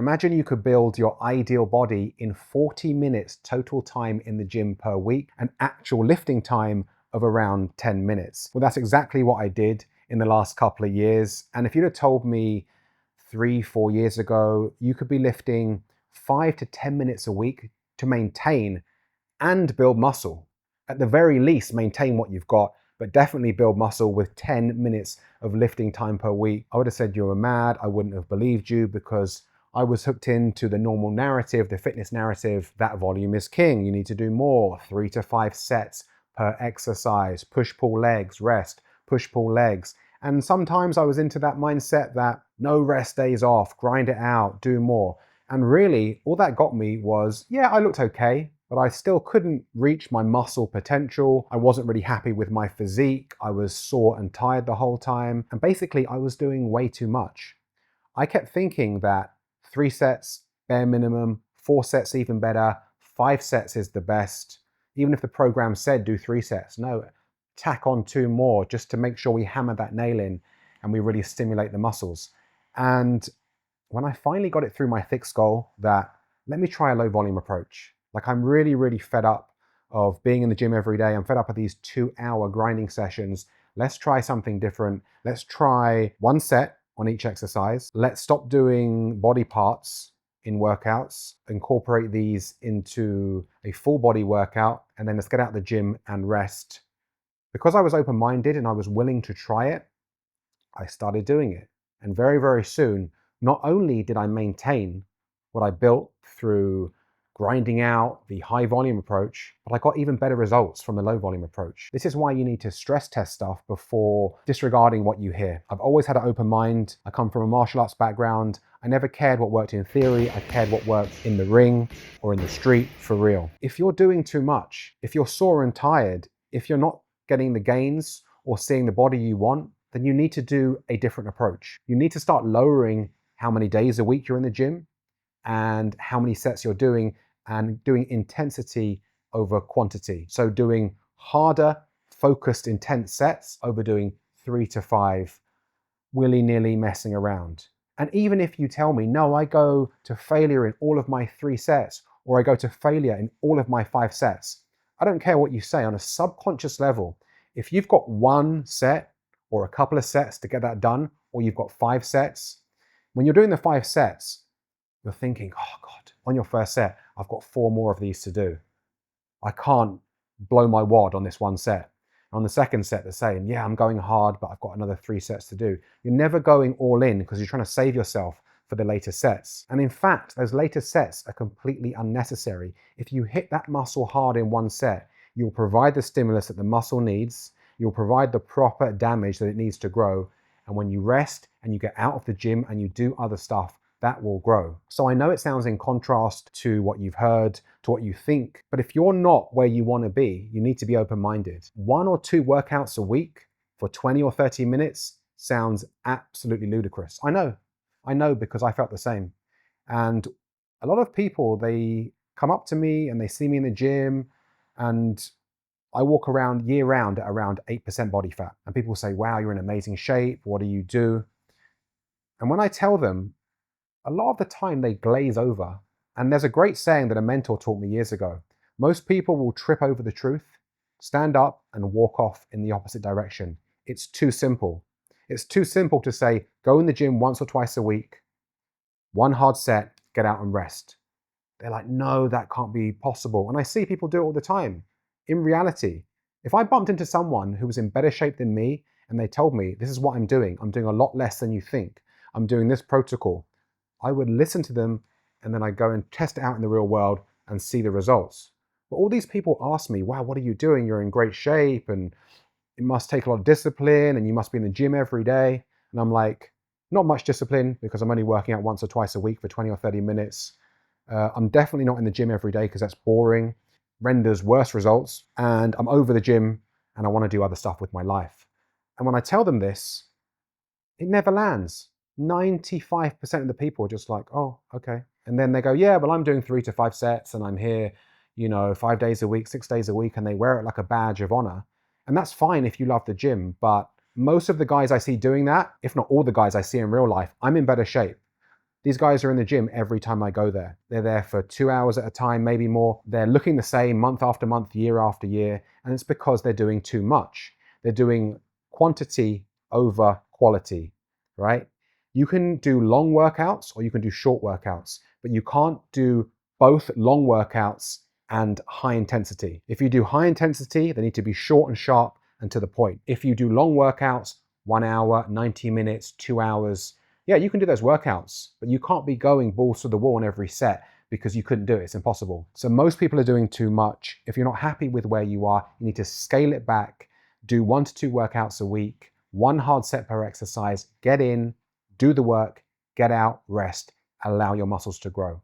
Imagine you could build your ideal body in 40 minutes total time in the gym per week, and actual lifting time of around 10 minutes. Well, that's exactly what I did in the last couple of years. And if you'd have told me 3, 4 years ago, you could be lifting 5 to 10 minutes a week to maintain and build muscle, at the very least maintain what you've got, but definitely build muscle with 10 minutes of lifting time per week, I would have said you were mad. I wouldn't have believed you, because I was hooked into the normal narrative, the fitness narrative, that volume is king. You need to do more, 3 to 5 sets per exercise, push-pull legs, rest, push-pull legs. And sometimes I was into that mindset that no rest days off, grind it out, do more. And really, all that got me was, yeah, I looked okay, but I still couldn't reach my muscle potential. I wasn't really happy with my physique. I was sore and tired the whole time. And basically, I was doing way too much. I kept thinking that 3 sets, bare minimum, 4 sets even better, 5 sets is the best. Even if the program said do 3 sets, no, tack on 2 more just to make sure we hammer that nail in and we really stimulate the muscles. And when I finally got it through my thick skull that let me try a low volume approach. Like, I'm really, really fed up of being in the gym every day. I'm fed up of these 2-hour grinding sessions. Let's try something different. Let's try 1 set on each exercise. Let's stop doing body parts in workouts, incorporate these into a full body workout, and then let's get out of the gym and rest. Because I was open-minded and I was willing to try it, I started doing it. And very, very soon, not only did I maintain what I built through grinding out the high volume approach, but I got even better results from the low volume approach. This is why you need to stress test stuff before disregarding what you hear. I've always had an open mind. I come from a martial arts background. I never cared what worked in theory. I cared what worked in the ring or in the street for real. If you're doing too much, if you're sore and tired, if you're not getting the gains or seeing the body you want, then you need to do a different approach. You need to start lowering how many days a week you're in the gym and how many sets you're doing, and doing intensity over quantity. So doing harder, focused, intense sets over doing 3 to 5 willy-nilly messing around. And even if you tell me, no, I go to failure in all of my 3 sets, or I go to failure in all of my 5 sets, I don't care what you say. On a subconscious level, if you've got 1 set or a couple of sets to get that done, or you've got 5 sets, when you're doing the 5 sets, you're thinking, oh God, on your first set, I've got 4 more of these to do. I can't blow my wad on this 1 set. On the second set, they're saying, yeah, I'm going hard, but I've got another 3 sets to do. You're never going all in because you're trying to save yourself for the later sets. And in fact, those later sets are completely unnecessary. If you hit that muscle hard in 1 set, you'll provide the stimulus that the muscle needs. You'll provide the proper damage that it needs to grow. And when you rest and you get out of the gym and you do other stuff, that will grow. So I know it sounds in contrast to what you've heard, to what you think, but if you're not where you want to be, you need to be open-minded. 1 or 2 workouts a week for 20 or 30 minutes sounds absolutely ludicrous. I know because I felt the same. And a lot of people, they come up to me and they see me in the gym, and I walk around year round at around 8% body fat. And people say, wow, you're in amazing shape. What do you do? And when I tell them, a lot of the time they glaze over. And there's a great saying that a mentor taught me years ago. Most people will trip over the truth, stand up and walk off in the opposite direction. It's too simple. It's too simple to say, go in the gym once or twice a week, 1 hard set, get out and rest. They're like, no, that can't be possible. And I see people do it all the time. In reality, if I bumped into someone who was in better shape than me and they told me, this is what I'm doing a lot less than you think, I'm doing this protocol, I would listen to them, and then I go and test it out in the real world and see the results. But all these people ask me, wow, what are you doing? You're in great shape, and it must take a lot of discipline, and you must be in the gym every day. And I'm like, not much discipline, because I'm only working out once or twice a week for 20 or 30 minutes. I'm definitely not in the gym every day because that's boring, renders worse results, and I'm over the gym and I want to do other stuff with my life. And when I tell them this, it never lands. 95% of the people are just like, oh, okay. And then they go, yeah, well, I'm doing 3 to 5 sets and I'm here, 5 days a week, 6 days a week, and they wear it like a badge of honor. And that's fine if you love the gym, but most of the guys I see doing that, if not all the guys I see in real life, I'm in better shape. These guys are in the gym every time I go there. They're there for 2 hours at a time, maybe more. They're looking the same month after month, year after year, and it's because they're doing too much. They're doing quantity over quality, right? You can do long workouts or you can do short workouts, but you can't do both long workouts and high intensity. If you do high intensity, they need to be short and sharp and to the point. If you do long workouts, 1 hour, 90 minutes, 2 hours, yeah, you can do those workouts, but you can't be going balls to the wall in every set because you couldn't do it. It's impossible. So most people are doing too much. If you're not happy with where you are, you need to scale it back, do 1 to 2 workouts a week, 1 hard set per exercise, get in, do the work, get out, rest, allow your muscles to grow.